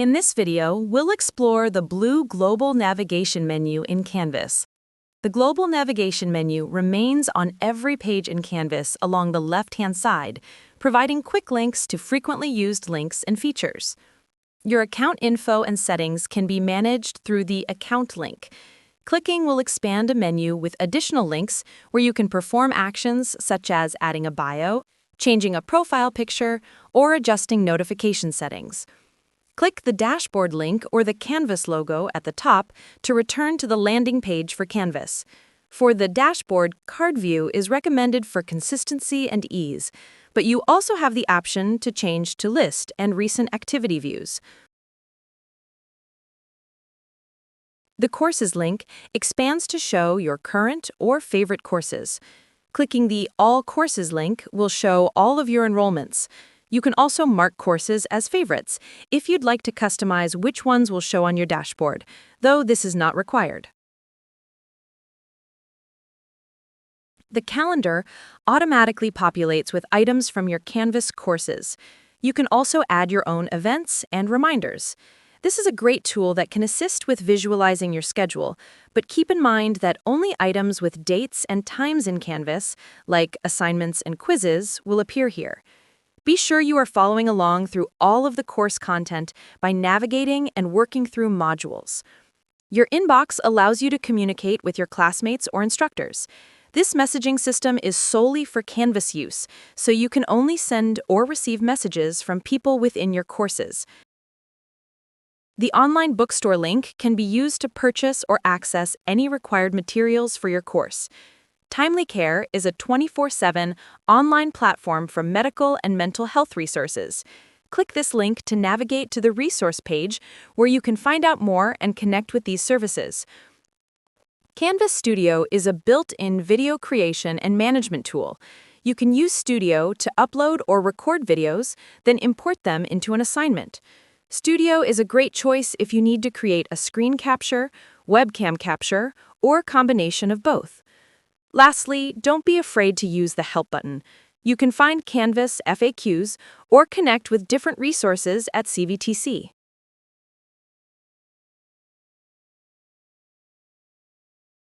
In this video, we'll explore the blue Global Navigation menu in Canvas. The Global Navigation menu remains on every page in Canvas along the left-hand side, providing quick links to frequently used links and features. Your account info and settings can be managed through the Account link. Clicking will expand a menu with additional links where you can perform actions such as adding a bio, changing a profile picture, or adjusting notification settings. Click the Dashboard link or the Canvas logo at the top to return to the landing page for Canvas. For the dashboard, Card View is recommended for consistency and ease, but you also have the option to change to List and Recent Activity Views. The Courses link expands to show your current or favorite courses. Clicking the All Courses link will show all of your enrollments. You can also mark courses as favorites if you'd like to customize which ones will show on your dashboard, though this is not required. The calendar automatically populates with items from your Canvas courses. You can also add your own events and reminders. This is a great tool that can assist with visualizing your schedule, but keep in mind that only items with dates and times in Canvas, like assignments and quizzes, will appear here. Be sure you are following along through all of the course content by navigating and working through modules. Your inbox allows you to communicate with your classmates or instructors. This messaging system is solely for Canvas use, so you can only send or receive messages from people within your courses. The online bookstore link can be used to purchase or access any required materials for your course. Timely Care is a 24/7 online platform for medical and mental health resources. Click this link to navigate to the resource page where you can find out more and connect with these services. Canvas Studio is a built-in video creation and management tool. You can use Studio to upload or record videos, then import them into an assignment. Studio is a great choice if you need to create a screen capture, webcam capture, or a combination of both. Lastly, don't be afraid to use the Help button. You can find Canvas FAQs or connect with different resources at CVTC.